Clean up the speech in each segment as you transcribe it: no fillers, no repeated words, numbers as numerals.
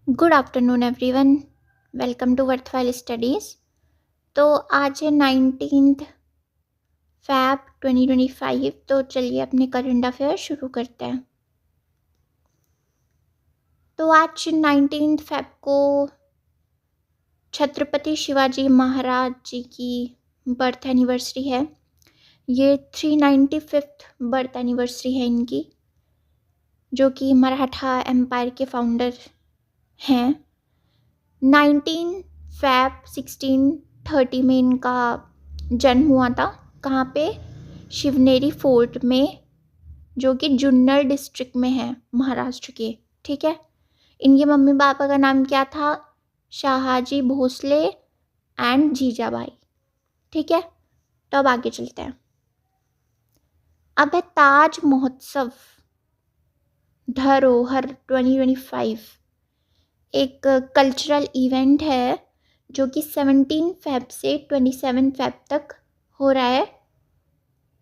Good afternoon everyone. Welcome to Worthwhile Studies. तो आज है 19 फैब 2025। तो चलिए अपने करंट अफेयर शुरू करते हैं। तो आज 19 फैब को छत्रपति शिवाजी महाराज जी की बर्थ एनिवर्सरी है। ये 395th बर्थ एनिवर्सरी है इनकी, जो कि मराठा एम्पायर के फाउंडर हैं। 19 फैब 1630 में इनका जन्म हुआ था। कहाँ पे? शिवनेरी फोर्ट में, जो कि जुन्नर डिस्ट्रिक्ट में है, महाराष्ट्र के। ठीक है। इनके मम्मी पापा का नाम क्या था? शाहाजी भोसले एंड जीजाबाई। ठीक है। तो अब आगे चलते हैं। अब है ताज महोत्सव धरोहर 2025। एक कल्चरल इवेंट है जो कि 17 फैब से 27 फैब तक हो रहा है।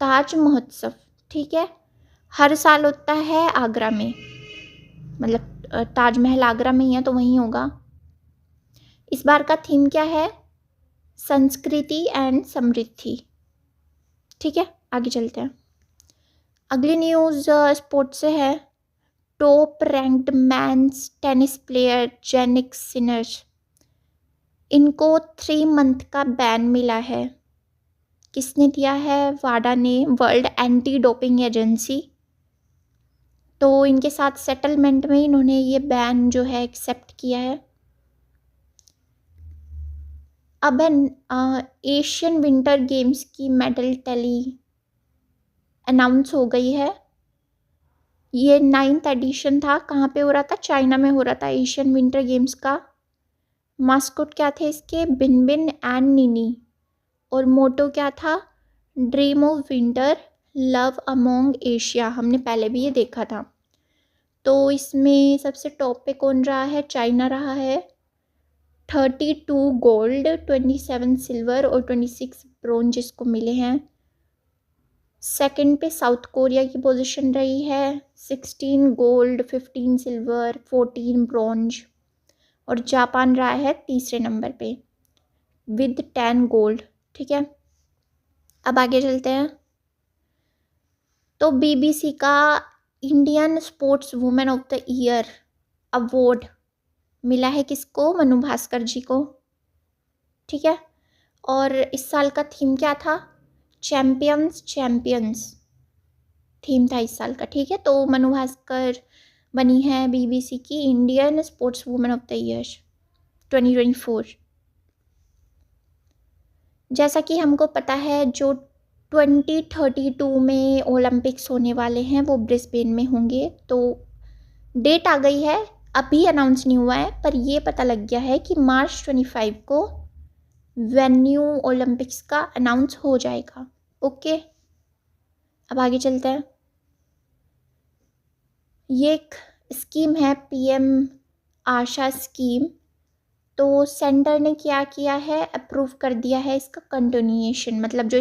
ताज महोत्सव, ठीक है, हर साल होता है आगरा में। मतलब ताजमहल आगरा में ही है तो वहीं होगा। इस बार का थीम क्या है? संस्कृति एंड समृद्धि। ठीक है, आगे चलते हैं। अगली न्यूज़ स्पोर्ट्स से है। Top ranked men's tennis player Jannik Sinner, इनको 3 मंथ का बैन मिला है। किसने दिया है? वाडा ने, वर्ल्ड एंटी डोपिंग एजेंसी। तो इनके साथ सेटलमेंट में इन्होंने ये बैन जो है एक्सेप्ट किया है। अब एशियन विंटर गेम्स की मेडल टैली अनाउंस हो गई है। ये 9th एडिशन था। कहाँ पे हो रहा था? चाइना में हो रहा था एशियन विंटर गेम्स का। मास्कोट क्या थे इसके? बिन एंड निनी। और मोटो क्या था? Dream of winter, love among Asia. हमने पहले भी ये देखा था। तो इसमें सबसे टॉप पे कौन रहा है? चाइना रहा है। 32 गोल्ड, 27 सिल्वर और 26 ब्रोंज जिसको मिले हैं। सेकंड पे साउथ कोरिया की पोजीशन रही है। 16 गोल्ड, 15 सिल्वर, 14 ब्रोंज। और जापान रहा है तीसरे नंबर पे विद 10 गोल्ड। ठीक है, अब आगे चलते हैं। तो बीबीसी का Indian sports women of the year award मिला है किसको? मनु भास्कर जी को। ठीक है। और इस साल का थीम क्या था? चैम्पियंस चैम्पियंस थीम था इस साल का। ठीक है, तो मनु भास्कर बनी है बीबीसी की Indian sports women of the year 2024। जैसा कि हमको पता है, जो 2032 में ओलंपिक्स होने वाले हैं वो ब्रिस्बेन में होंगे। तो डेट आ गई है, अभी अनाउंस नहीं हुआ है, पर ये पता लग गया है कि मार्च 25 को वेन्यू ओलंपिक्स का अनाउंस हो जाएगा। ओके, अब आगे चलते हैं। ये एक स्कीम है पीएम आशा स्कीम। तो सेंटर ने क्या किया है? अप्रूव कर दिया है इसका कंटिन्यूएशन। मतलब जो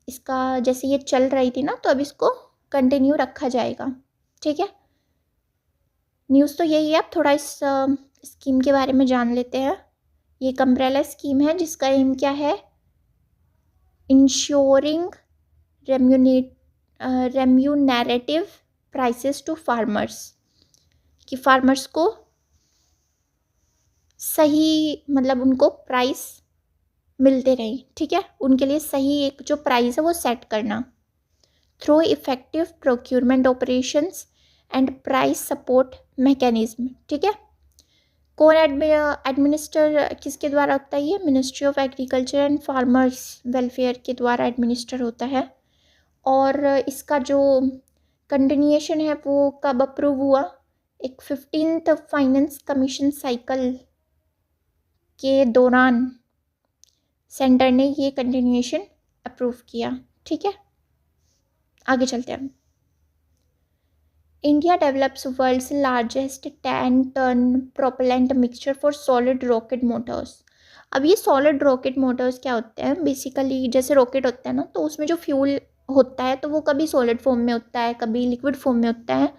इसका जैसे ये चल रही थी ना, तो अब इसको कंटिन्यू रखा जाएगा। ठीक है, न्यूज़ तो यही है। अब थोड़ा इस स्कीम के बारे में जान लेते हैं। ये एक अम्ब्रेला स्कीम है जिसका एम क्या है? Ensuring remunerative prices to farmers, कि फार्मर्स को सही, मतलब उनको प्राइस मिलते रहे। ठीक है, उनके लिए सही एक जो प्राइस है वो सेट करना through effective procurement operations and price support mechanism. ठीक है, कौन एडमिनिस्टर किसके द्वारा होता है? ये ministry of agriculture and farmers welfare के द्वारा एडमिनिस्टर होता है। और इसका जो कंटिन्यूएशन है वो कब अप्रूव हुआ? एक 15th फाइनेंस कमीशन साइकिल के दौरान सेंटर ने ये कंटिन्यूएशन अप्रूव किया। ठीक है, आगे चलते हैं। India develops world's largest 10-ton propellant mixture for solid rocket motors. अब ये सॉलिड रॉकेट मोटर्स क्या होते हैं? बेसिकली जैसे रॉकेट होता है ना, तो उसमें जो फ्यूल होता है तो वो कभी सॉलिड फॉर्म में होता है, कभी लिक्विड फॉर्म में होता है।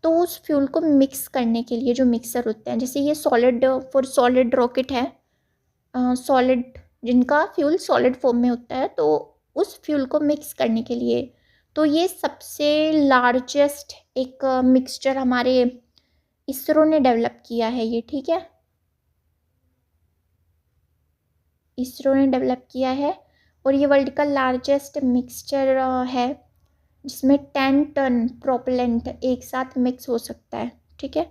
तो उस फ्यूल को मिक्स करने के लिए जो मिक्सर होते हैं, जैसे ये सॉलिड रॉकेट है, सॉलिड जिनका फ्यूल सॉलिड फॉर्म में होता है, तो उस फ्यूल को मिक्स करने के लिए, तो ये सबसे लार्जेस्ट एक मिक्सचर हमारे इसरो ने डेवलप किया है ये, ठीक है, इसरो ने डेवलप किया है। और ये वर्ल्ड का लार्जेस्ट मिक्सचर है, जिसमें 10 टन प्रोपेलेंट एक साथ मिक्स हो सकता है, ठीक है।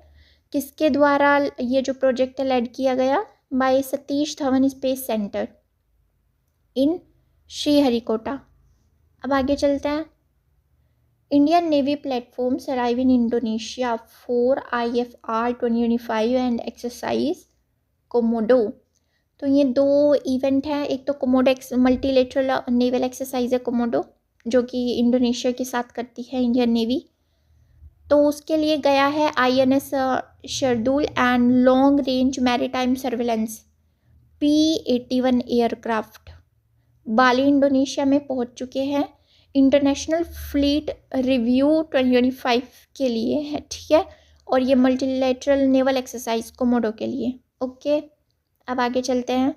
किसके द्वारा ये जो प्रोजेक्ट है लेड किया गया? By Satish Dhawan space centre in Sriharikota. अब आगे चलते हैं। Indian Navy platforms arrive in Indonesia for IFR 2025 and exercise Komodo. तो ये 2 इवेंट हैं, एक तो कोमोडो मल्टीलेटरल नेवल एक्सरसाइज है कोमोडो, जो कि इंडोनेशिया के साथ करती है इंडियन नेवी। तो उसके लिए गया है INS Shardul and long range maritime surveillance P-81 aircraft Bali Indonesia में पहुंच चुके हैं इंटरनेशनल फ्लीट रिव्यू 2025 के लिए है, ठीक है। और ये मल्टीलेटरल नेवल एक्सरसाइज कोमोडो के लिए, ओके। अब आगे चलते हैं।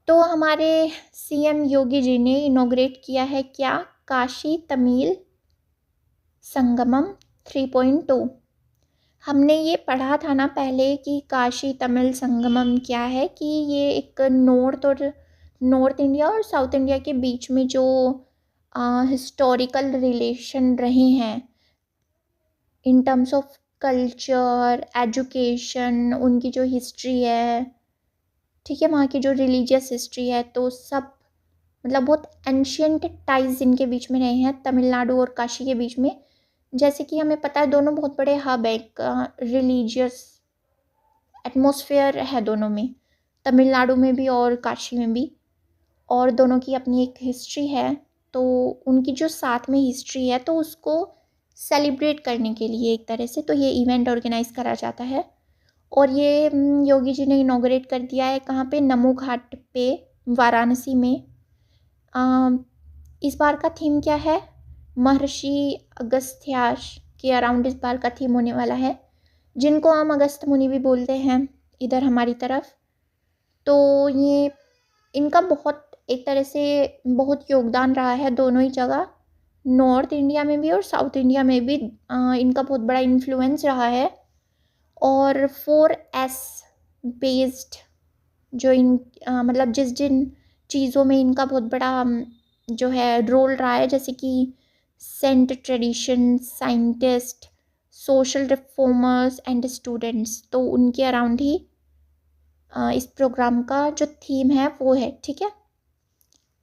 तो हमारे CM योगी जी ने इनॉग्रेट किया है क्या? काशी तमिल संगमम 3.2। हमने ये पढ़ा था ना पहले कि काशी तमिल संगमम क्या है, कि ये एक नॉर्थ इंडिया और साउथ इंडिया के बीच में जो हिस्टोरिकल रिलेशन रहे हैं in terms of culture, education, उनकी जो हिस्ट्री है, ठीक है, वहाँ की जो रिलीजियस हिस्ट्री है, तो सब मतलब बहुत एंशियंट टाइज इनके बीच में रहे हैं तमिलनाडु और काशी के बीच में। जैसे कि हमें पता है दोनों बहुत बड़े हब है, रिलीजियस एटमॉस्फेयर है दोनों में, तमिलनाडु में भी और काशी में भी, और दोनों की अपनी एक हिस्ट्री है। तो उनकी जो साथ में हिस्ट्री है, तो उसको सेलिब्रेट करने के लिए एक तरह से तो ये इवेंट ऑर्गेनाइज करा जाता है। और ये योगी जी ने इनॉग्रेट कर दिया है कहाँ पे? नमो घाट पे, वाराणसी में। इस बार का थीम क्या है? महर्षि अगस्त्यास के अराउंड इस बार का थीम होने वाला है, जिनको हम अगस्त मुनि भी बोलते हैं इधर हमारी तरफ। तो ये इनका बहुत एक तरह से बहुत योगदान रहा है दोनों ही जगह, नॉर्थ इंडिया में भी और साउथ इंडिया में भी इनका बहुत बड़ा इन्फ्लुएंस रहा है। और 4S बेस्ड जो मतलब जिन चीज़ों में इनका बहुत बड़ा जो है रोल रहा है, जैसे कि saint tradition, scientist, social reformers and students, तो उनके अराउंड ही इस प्रोग्राम का जो थीम है वो है, ठीक है।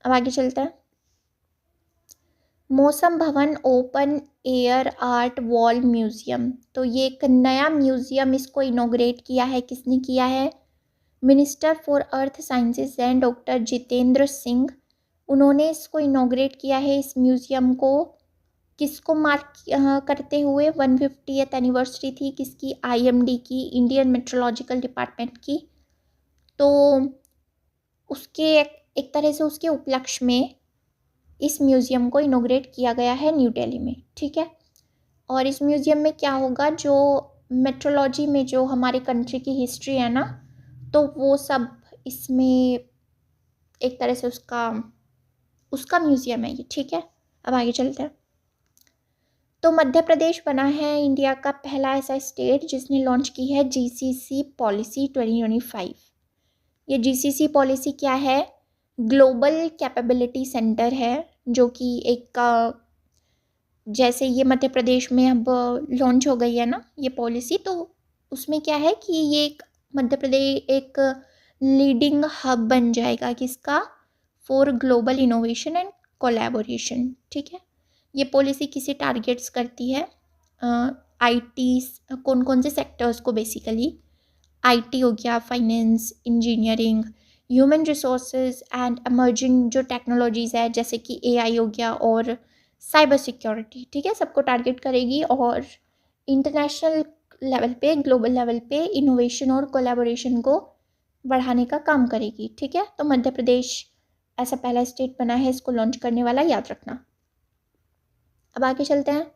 अब आगे चलते हैं। मौसम भवन open air art wall museum, तो ये एक नया म्यूज़ियम इसको इनॉग्रेट किया है, किसने किया है? Minister for earth sciences and doctor Jitendra Singh, उन्होंने इसको इनॉग्रेट किया है इस म्यूज़ियम को। किसको मार्क करते हुए? 150th एनिवर्सरी थी किसकी? IMD की, इंडियन मेट्रोलॉजिकल डिपार्टमेंट की। तो उसके एक तरह से उसके उपलक्ष्य में इस म्यूज़ियम को इनॉग्रेट किया गया है न्यू दिल्ली में, ठीक है। और इस म्यूज़ियम में क्या होगा? जो मेट्रोलॉजी में जो हमारे कंट्री की हिस्ट्री है ना, तो वो सब इसमें एक तरह से उसका म्यूज़ियम है ये, ठीक है। अब आगे चलते हैं। तो मध्य प्रदेश बना है इंडिया का पहला ऐसा स्टेट जिसने लॉन्च की है GCC पॉलिसी 2025। ये GCC पॉलिसी क्या है? ग्लोबल कैपेबिलिटी सेंटर है, जो कि एक जैसे ये मध्य प्रदेश में अब लॉन्च हो गई है ना ये पॉलिसी, तो उसमें क्या है कि ये एक मध्य प्रदेश एक लीडिंग हब बन जाएगा किसका? For global innovation and collaboration, ठीक है। ये पॉलिसी किसे टारगेट्स करती है? IT, कौन कौन से सेक्टर्स को? बेसिकली IT हो गया, finance, engineering, human resources and emerging जो टेक्नोलॉजीज़ है जैसे कि AI हो गया, और साइबर सिक्योरिटी, ठीक है, सबको टारगेट करेगी। और इंटरनेशनल लेवल पे, ग्लोबल लेवल पे इनोवेशन और कोलैबोरेशन को बढ़ाने का काम करेगी, ठीक है। तो मध्य प्रदेश ऐसा पहला स्टेट बना है इसको लॉन्च करने वाला, याद रखना। अब आगे चलते हैं।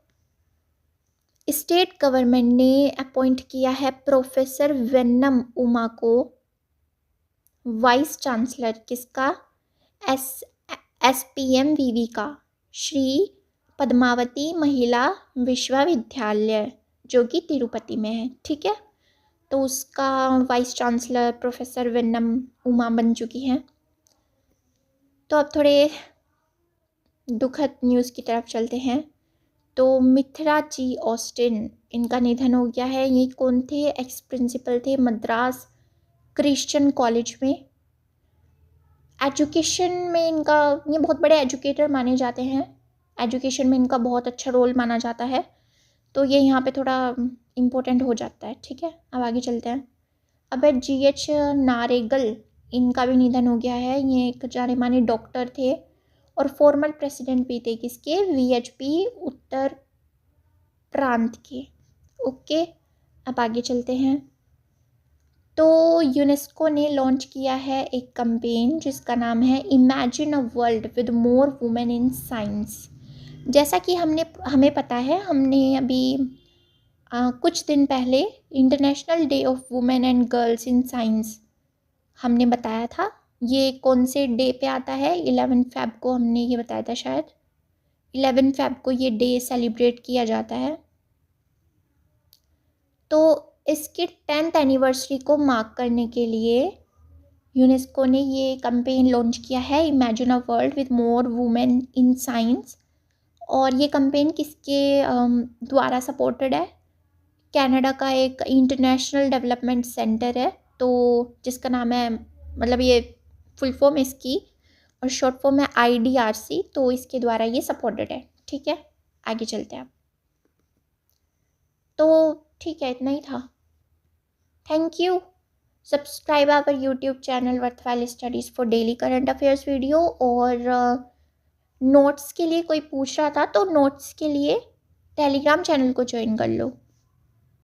स्टेट गवर्नमेंट ने अपॉइंट किया है प्रोफेसर वेन्नम उमा को वाइस चांसलर किसका? एस SPMVV का, श्री पद्मावती महिला विश्वविद्यालय, जो कि तिरुपति में है। ठीक है, तो उसका vice chancellor professor Vennam Uma बन चुकी हैं। तो अब थोड़े दुखद न्यूज़ की तरफ चलते हैं। तो मित्रा जी ऑस्टिन, इनका निधन हो गया है। ये कौन थे? एक्स प्रिंसिपल थे मद्रास क्रिश्चियन कॉलेज में। एजुकेशन में इनका, ये बहुत बड़े एजुकेटर माने जाते हैं, एजुकेशन में इनका बहुत अच्छा रोल माना जाता है, तो ये यहाँ पे थोड़ा इम्पोर्टेंट हो जाता है। ठीक है, अब आगे चलते हैं। अब GH नारेगल, इनका भी निधन हो गया है। ये एक जाने माने डॉक्टर थे और फॉर्मर प्रेसिडेंट भी थे किसके? VHP उत्तर प्रांत के। ओके, अब आगे चलते हैं। तो यूनेस्को ने लॉन्च किया है एक कैंपेन जिसका नाम है imagine a world with more women in science. जैसा कि हमें पता है, हमने अभी कुछ दिन पहले international day of women and girls in science हमने बताया था। ये कौन से डे पे आता है? 11 फ़रवरी को हमने ये बताया था, शायद 11 फ़रवरी को ये डे सेलिब्रेट किया जाता है। तो इसकी 10th एनिवर्सरी को मार्क करने के लिए यूनेस्को ने ये कैंपेन लॉन्च किया है imagine a world with more women in science. और ये कैंपेन किसके द्वारा सपोर्टेड है? कनाडा का एक इंटरनेशनल डेवलपमेंट सेंटर है, तो जिसका नाम है, मतलब ये फुल फॉर्म इसकी और शॉर्ट फॉर्म है IDRC, तो इसके द्वारा ये सपोर्टेड है। ठीक है, आगे चलते हैं। तो ठीक है, इतना ही था। Thank you. Subscribe our YouTube channel Worthwhile Studies for daily current affairs video. और नोट्स के लिए कोई पूछ रहा था, तो नोट्स के लिए टेलीग्राम चैनल को ज्वाइन कर लो।